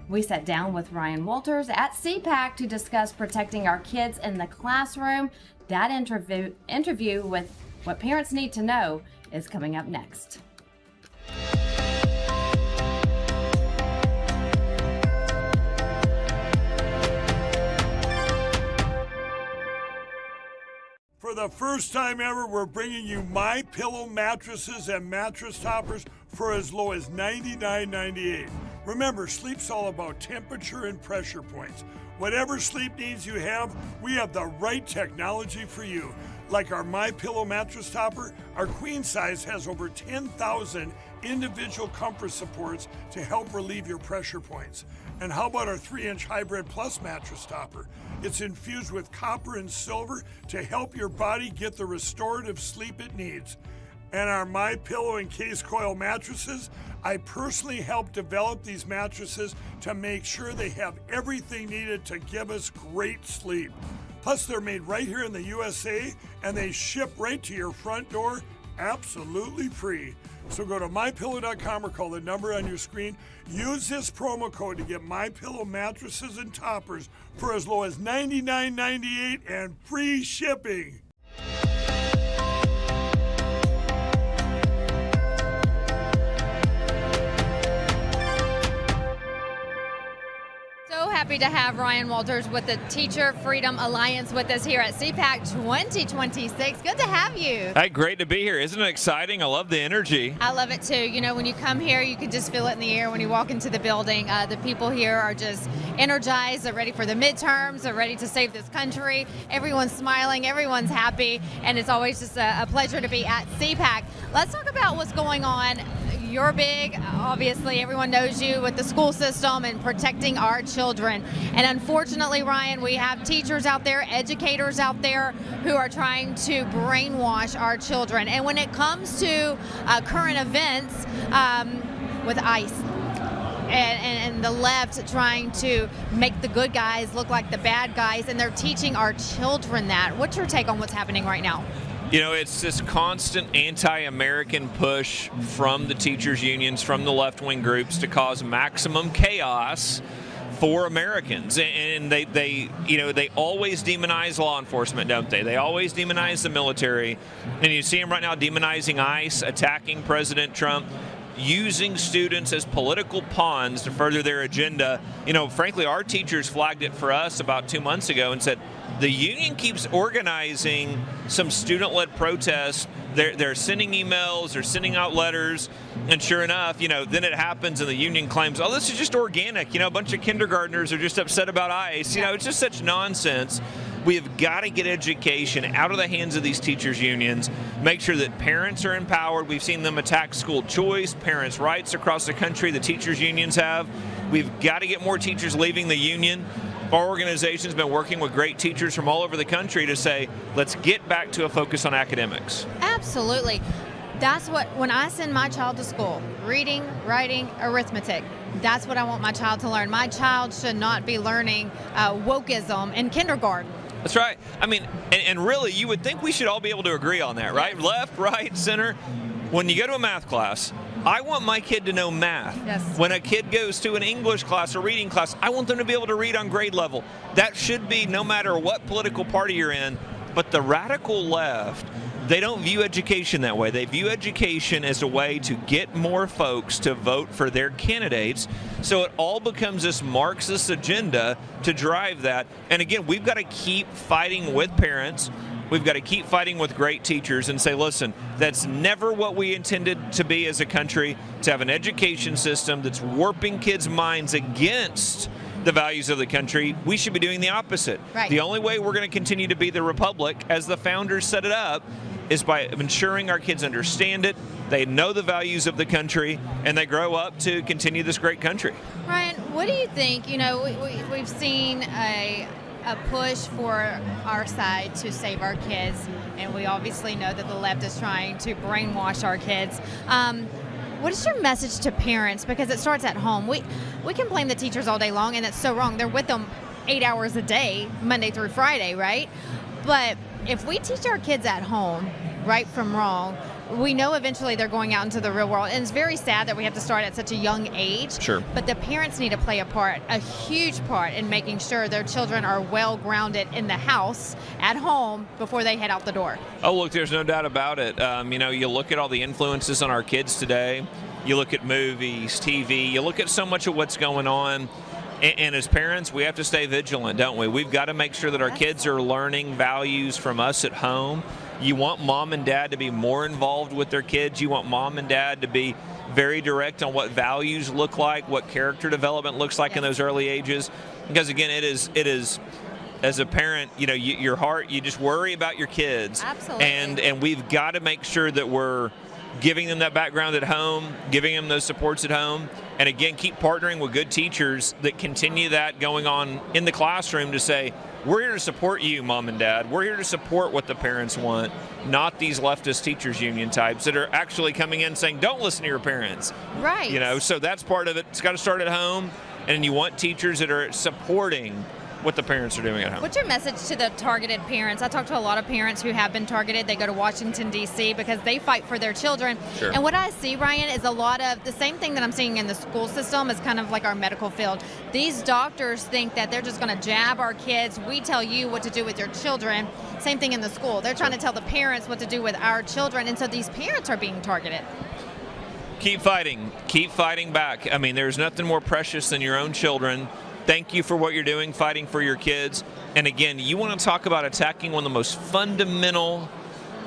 We sat down with Ryan Walters at CPAC to discuss protecting our kids in the classroom. That interview with what parents need to know is coming up next. For the first time ever, we're bringing you MyPillow mattresses and mattress toppers for as low as $99.98. Remember, sleep's all about temperature and pressure points. Whatever sleep needs you have, we have the right technology for you. Like our MyPillow mattress topper, our queen size has over 10,000 individual comfort supports to help relieve your pressure points. And how about our 3-inch Hybrid Plus mattress topper? It's infused with copper and silver to help your body get the restorative sleep it needs. And our MyPillow and Case Coil mattresses, I personally helped develop these mattresses to make sure they have everything needed to give us great sleep. Plus, they're made right here in the USA, and they ship right to your front door absolutely free. So go to MyPillow.com or call the number on your screen. Use this promo code to get MyPillow mattresses and toppers for as low as $99.98 and free shipping. So happy to have Ryan Walters with the Teacher Freedom Alliance with us here at CPAC 2026. Good to have you. Hey, great to be here. Isn't it exciting? I love the energy. I love it too. You know, when you come here, you can just feel it in the air when you walk into the building. The people here are just energized. They're ready for the midterms. They're ready to save this country. Everyone's smiling. Everyone's happy. And it's always just a pleasure to be at CPAC. Let's talk about what's going on. You're big, obviously, everyone knows you with the school system and protecting our children. And unfortunately, Ryan, we have teachers out there, educators out there who are trying to brainwash our children. And when it comes to current events with ICE and the left trying to make the good guys look like the bad guys, and they're teaching our children that. What's your take on what's happening right now? You know, it's this constant anti-American push from the teachers' unions, from the left-wing groups to cause maximum chaos for Americans. And they always demonize law enforcement, don't they? They always demonize the military. And you see them right now demonizing ICE, attacking President Trump, using students as political pawns to further their agenda. You know, frankly, our teachers flagged it for us about 2 months ago and said, the union keeps organizing some student-led protests. They're sending emails, they're sending out letters, and sure enough, then it happens and the union claims, oh, this is just organic. A bunch of kindergartners are just upset about ICE. It's just such nonsense. We have got to get education out of the hands of these teachers' unions, make sure that parents are empowered. We've seen them attack school choice, parents' rights across the country, the teachers' unions have. We've got to get more teachers leaving the union. Our organization's been working with great teachers from all over the country to say, let's get back to a focus on academics. Absolutely. That's what, when I send my child to school, reading, writing, arithmetic, that's what I want my child to learn. My child should not be learning wokeism in kindergarten. That's right. I mean, and really, you would think we should all be able to agree on that, right? Left, right, center. When you go to a math class, I want my kid to know math. Yes. When a kid goes to an English class or reading class, I want them to be able to read on grade level. That should be no matter what political party you're in. But the radical left, they don't view education that way. They view education as a way to get more folks to vote for their candidates. So it all becomes this Marxist agenda to drive that. And again, we've got to keep fighting with parents. We've got to keep fighting with great teachers and say, listen, that's never what we intended to be as a country, to have an education system that's warping kids' minds against the values of the country. We should be doing the opposite. Right. The only way we're going to continue to be the republic, as the founders set it up, is by ensuring our kids understand it, they know the values of the country, and they grow up to continue this great country. Ryan, what do you think? We've seen a push for our side to save our kids, and we obviously know that the left is trying to brainwash our kids. What is your message to parents? Because it starts at home. We can blame the teachers all day long, and it's so wrong. They're with them 8 hours a day, Monday through Friday, right? But if we teach our kids at home right from wrong, we know eventually they're going out into the real world. And it's very sad that we have to start at such a young age. Sure. But the parents need to play a huge part in making sure their children are well grounded in the house, at home, before they head out the door. Oh, look, there's no doubt about it. You look at all the influences on our kids today. You look at movies, TV, you look at so much of what's going on. And as parents, we have to stay vigilant, don't we? We've got to make sure that our kids are learning values from us at home. You want mom and dad to be more involved with their kids. You want mom and dad to be very direct on what values look like, what character development looks like in those early ages. Because again, it is as a parent, your heart, you just worry about your kids. Absolutely. And we've got to make sure that we're giving them that background at home, giving them those supports at home, and again, keep partnering with good teachers that continue that going on in the classroom to say, we're here to support you, mom and dad. We're here to support what the parents want, not these leftist teachers union types that are actually coming in saying, don't listen to your parents. Right. So that's part of it. It's got to start at home, and you want teachers that are supporting what the parents are doing at home. What's your message to the targeted parents? I talk to a lot of parents who have been targeted. They go to Washington, D.C. because they fight for their children. Sure. And what I see, Ryan, is a lot of the same thing that I'm seeing in the school system is kind of like our medical field. These doctors think that they're just going to jab our kids. We tell you what to do with your children. Same thing in the school. They're trying to tell the parents what to do with our children. And so these parents are being targeted. Keep fighting. Keep fighting back. I mean, there's nothing more precious than your own children. Thank you for what you're doing, fighting for your kids. And again, you want to talk about attacking one of the most fundamental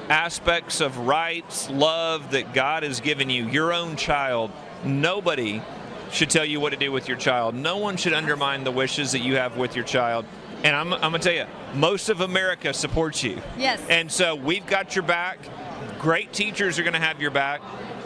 aspects of rights, love that God has given you, your own child. Nobody should tell you what to do with your child. No one should undermine the wishes that you have with your child. And I'm going to tell you, most of America supports you. Yes. And so we've got your back. Great teachers are going to have your back.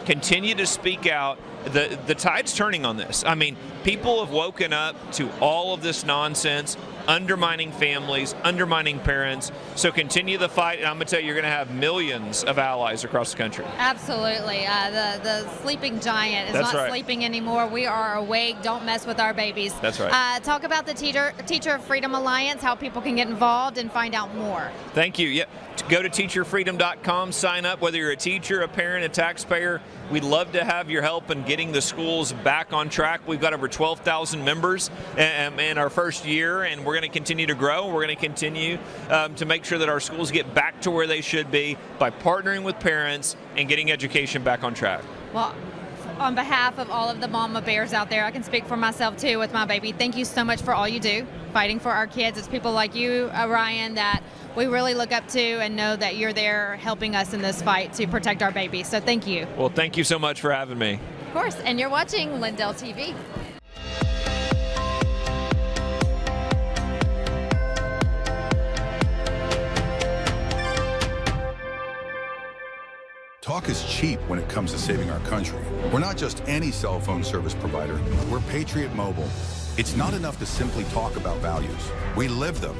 Continue to speak out. The tide's turning on this. I mean, people have woken up to all of this nonsense, undermining families, undermining parents. So continue the fight, and I'm going to tell you, you're going to have millions of allies across the country. Absolutely. The sleeping giant is That's not right. sleeping anymore. We are awake. Don't mess with our babies. That's right. Talk about the Teacher Freedom Alliance, how people can get involved and find out more. Thank you. Yep. Go to teacherfreedom.com, sign up, whether you're a teacher, a parent, a taxpayer. We'd love to have your help in getting the schools back on track. We've got over 12,000 members in our first year, and we're going to continue to grow. We're going to continue to make sure that our schools get back to where they should be by partnering with parents and getting education back on track. Well, on behalf of all of the mama bears out there, I can speak for myself too with my baby. Thank you so much for all you do. fighting for our kids. It's people like you, Ryan, that we really look up to and know that you're there helping us in this fight to protect our babies. So thank you. Well, thank you so much for having me. Of course, and you're watching Lindell TV. Talk is cheap when it comes to saving our country. We're not just any cell phone service provider. We're Patriot Mobile. It's not enough to simply talk about values. We live them.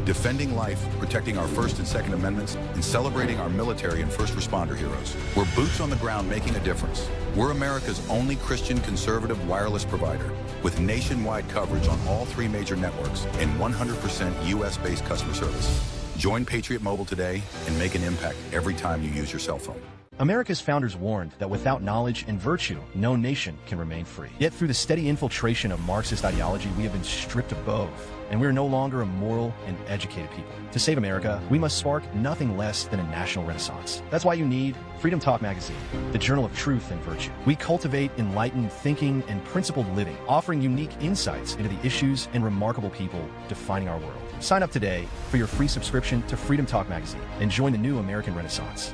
Defending life, protecting our First and Second Amendments, and celebrating our military and first responder heroes. We're boots on the ground making a difference. We're America's only Christian conservative wireless provider with nationwide coverage on all 3 major networks and 100% US-based customer service. Join Patriot Mobile today and make an impact every time you use your cell phone. America's founders warned that without knowledge and virtue, no nation can remain free. Yet through the steady infiltration of Marxist ideology, we have been stripped of both, and we are no longer a moral and educated people. To save America, we must spark nothing less than a national renaissance. That's why you need Freedom Talk Magazine, the journal of truth and virtue. We cultivate enlightened thinking and principled living, offering unique insights into the issues and remarkable people defining our world. Sign up today for your free subscription to Freedom Talk Magazine and join the new American Renaissance.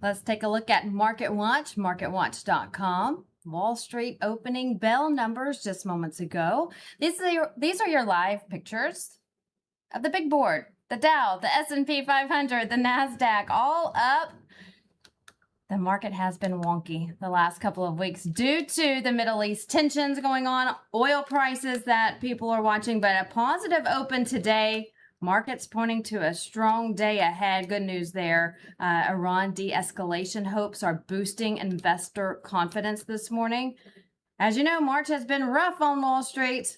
Let's take a look at Market Watch, marketwatch.com. Wall Street opening bell numbers just moments ago. These are your live pictures of the big board, the Dow, the S&P 500, the NASDAQ, all up. The market has been wonky the last couple of weeks due to the Middle East tensions going on, oil prices that people are watching, but a positive open today. Markets pointing to a strong day ahead. Good news there. Iran de-escalation hopes are boosting investor confidence this morning. As you know, March has been rough on Wall Street.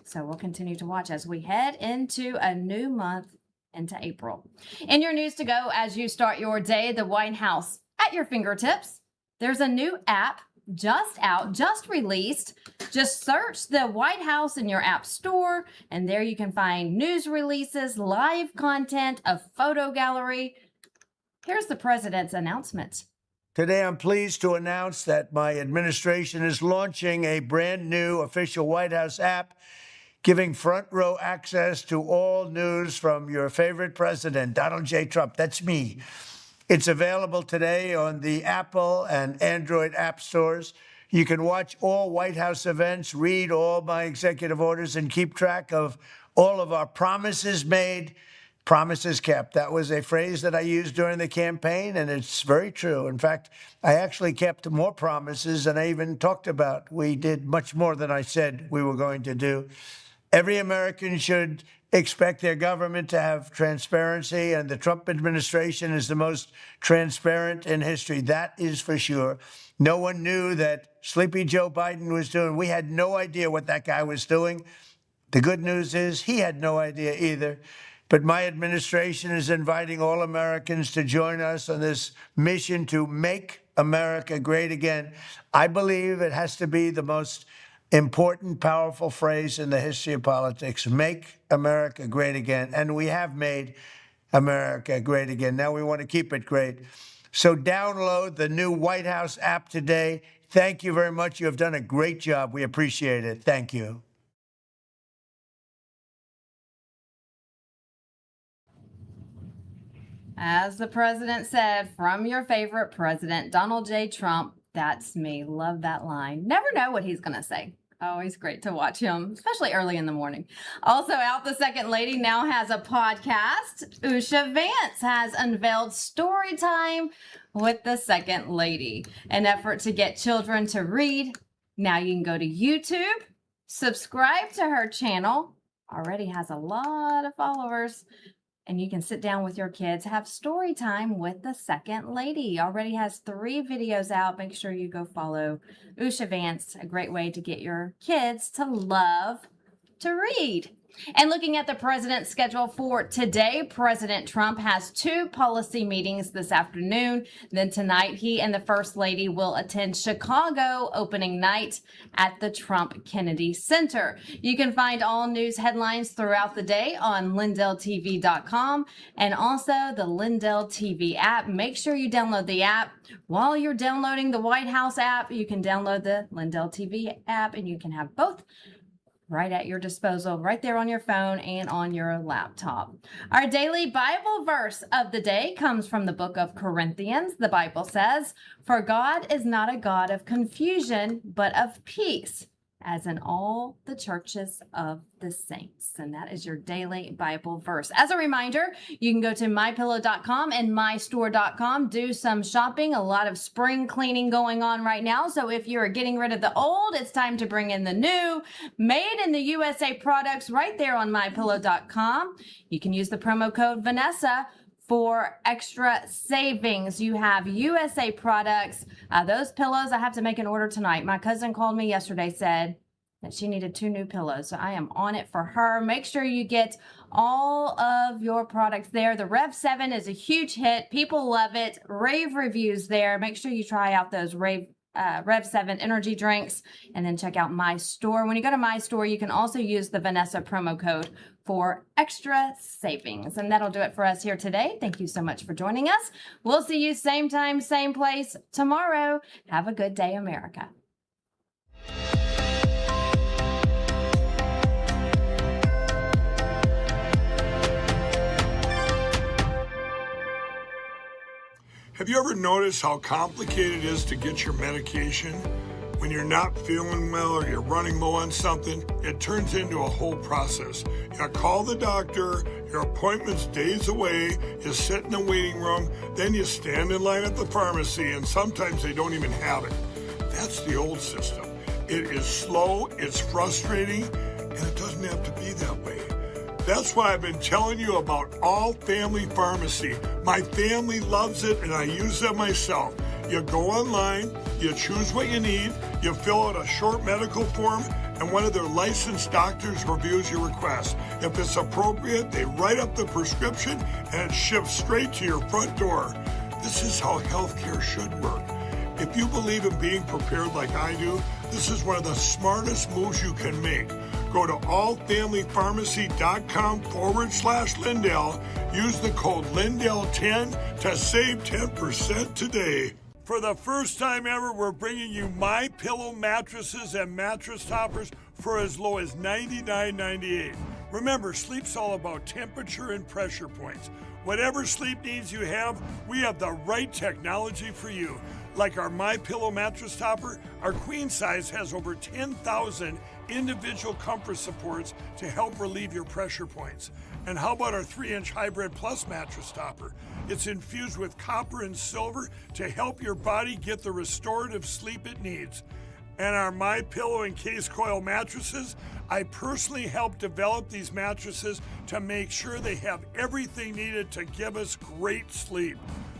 So we'll continue to watch as we head into a new month, into April. In your news to go as you start your day, the White House at your fingertips. There's a new app just out, just released. Just search the White House in your app store, and there you can find news releases, live content, a photo gallery. Here's the president's announcement. Today, I'm pleased to announce that my administration is launching a brand new official White House app, giving front row access to all news from your favorite president, Donald J. Trump. That's me. It's available today on the Apple and Android app stores. You can watch all White House events, read all my executive orders, and keep track of all of our promises made, promises kept. That was a phrase that I used during the campaign, and it's very true. In fact, I actually kept more promises than I even talked about. We did much more than I said we were going to do. Every American should expect their government to have transparency, and the Trump administration is the most transparent in history. That is for sure. No one knew that Sleepy Joe Biden was doing. We had no idea what that guy was doing. The good news is he had no idea either. But my administration is inviting all Americans to join us on this mission to make America great again. I believe it has to be the most important, powerful phrase in the history of politics. Make America great again. And we have made America great again. Now we want to keep it great. So download the new White House app today. Thank you very much. You have done a great job. We appreciate it. Thank you. As the president said, from your favorite president, Donald J. Trump, that's me. Love that line. Never know what he's going to say. Always great to watch him, especially early in the morning. Also out, the second lady now has a podcast. Usha Vance has unveiled Storytime with the second lady, an effort to get children to read. Now you can go to YouTube, subscribe to her channel. Already has a lot of followers. And you can sit down with your kids, have story time with the second lady. Already has 3 videos out. Make sure you go follow Usha Vance. A great way to get your kids to love to read. And looking at the president's schedule for today, President Trump has 2 policy meetings this afternoon. Then tonight, he and the First Lady will attend Chicago opening night at the Trump Kennedy Center. You can find all news headlines throughout the day on LINDELLTV.com and also the LINDELLTV app. Make sure you download the app. While you're downloading the White House app, you can download the LINDELLTV app, and you can have both right at your disposal, right there on your phone and on your laptop. Our daily Bible verse of the day comes from the book of Corinthians. The Bible says, "For God is not a God of confusion, but of peace, as in all the churches of the saints." And that is your daily Bible verse. As a reminder, you can go to mypillow.com and mystore.com, do some shopping. A lot of spring cleaning going on right now. So if you're getting rid of the old, it's time to bring in the new, made in the USA products right there on mypillow.com. You can use the promo code Vanessa for extra savings. You have USA products. Those pillows, I have to make an order tonight. My cousin called me yesterday, said that she needed 2 new pillows. So I am on it for her. Make sure you get all of your products there. The Rev 7 is a huge hit. People love it. Rave reviews there. Make sure you try out those Rev 7 energy drinks, and then check out My Store. When you go to My Store, you can also use the Vanessa promo code for extra savings. And that'll do it for us here today. Thank you so much for joining us. We'll see you same time, same place tomorrow. Have a good day, America. Have you ever noticed how complicated it is to get your medication? When you're not feeling well or you're running low on something, it turns into a whole process. You call the doctor, your appointment's days away, you sit in the waiting room, then you stand in line at the pharmacy, and sometimes they don't even have it. That's the old system. It is slow, it's frustrating, and it doesn't have to be that way. That's why I've been telling you about All Family Pharmacy. My family loves it, and I use it myself. You go online, you choose what you need, you fill out a short medical form, and one of their licensed doctors reviews your request. If it's appropriate, they write up the prescription, and it ships straight to your front door. This is how healthcare should work. If you believe in being prepared like I do, this is one of the smartest moves you can make. Go to allfamilypharmacy.com/Lindell. Use the code Lindell10 to save 10% today. For the first time ever, we're bringing you MyPillow mattresses and mattress toppers for as low as $99.98. Remember, sleep's all about temperature and pressure points. Whatever sleep needs you have, we have the right technology for you. Like our MyPillow mattress topper, our queen size has over 10,000 individual comfort supports to help relieve your pressure points. And how about our 3-inch Hybrid Plus mattress topper? It's infused with copper and silver to help your body get the restorative sleep it needs. And our MyPillow and Case Coil mattresses, I personally helped develop these mattresses to make sure they have everything needed to give us great sleep.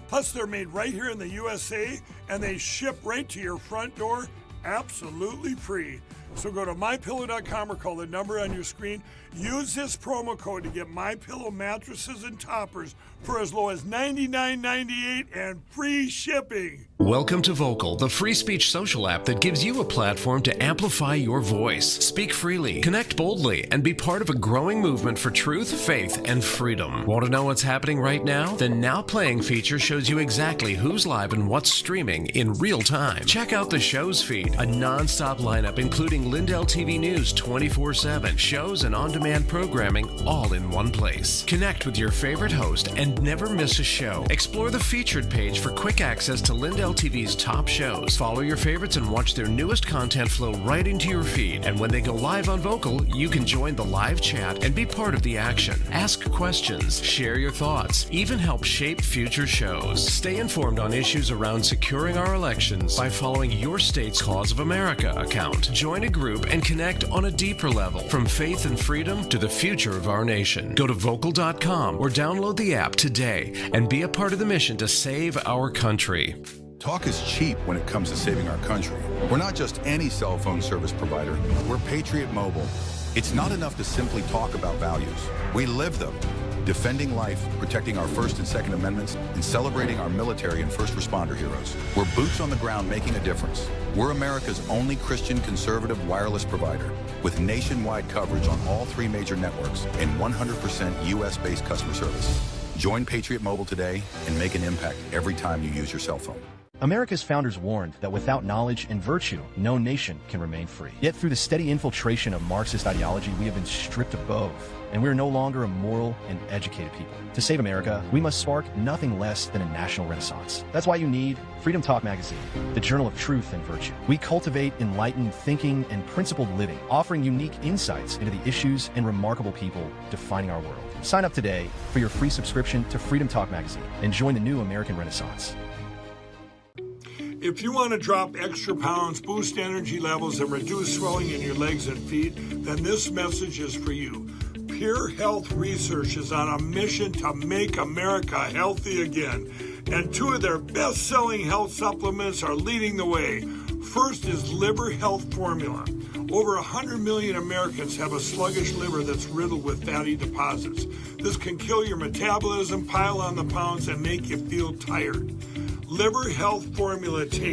Plus, they're made right here in the USA, and they ship right to your front door, absolutely free. So go to mypillow.com or call the number on your screen. Use this promo code to get MyPillow mattresses and toppers for as low as $99.98 and free shipping. Welcome to Vocal, the free speech social app that gives you a platform to amplify your voice. Speak freely, connect boldly, and be part of a growing movement for truth, faith, and freedom. Want to know what's happening right now? The Now Playing feature shows you exactly who's live and what's streaming in real time. Check out the show's feed, a non-stop lineup including Lindell TV News 24/7, shows and on-demand programming all in one place. Connect with your favorite host and never miss a show. Explore the featured page for quick access to Lindell TV's top shows. Follow your favorites and watch their newest content flow right into your feed. And when they go live on Vocal, you can join the live chat and be part of the action. Ask questions, share your thoughts, even help shape future shows. Stay informed on issues around securing our elections by following your state's Cause of America account. Join a group and connect on a deeper level, from faith and freedom to the future of our nation. Go to vocal.com or download the app today and be a part of the mission to save our country. Talk is cheap when it comes to saving our country. We're not just any cell phone service provider. We're Patriot Mobile. It's not enough to simply talk about values. We live them. Defending life, protecting our First and Second Amendments, and celebrating our military and first responder heroes. We're boots on the ground making a difference. We're America's only Christian conservative wireless provider with nationwide coverage on all 3 major networks and 100% U.S.-based customer service. Join Patriot Mobile today and make an impact every time you use your cell phone. America's founders warned that without knowledge and virtue, no nation can remain free. Yet through the steady infiltration of Marxist ideology, we have been stripped of both, and we are no longer a moral and educated people. To save America, we must spark nothing less than a national renaissance. That's why you need Freedom Talk Magazine, the journal of truth and virtue. We cultivate enlightened thinking and principled living, offering unique insights into the issues and remarkable people defining our world. Sign up today for your free subscription to Freedom Talk Magazine and join the new American Renaissance. If you want to drop extra pounds, boost energy levels, and reduce swelling in your legs and feet, then this message is for you. Pure Health Research is on a mission to make America healthy again. And 2 of their best-selling health supplements are leading the way. First is Liver Health Formula. Over 100 million Americans have a sluggish liver that's riddled with fatty deposits. This can kill your metabolism, pile on the pounds, and make you feel tired. Liver Health Formula takes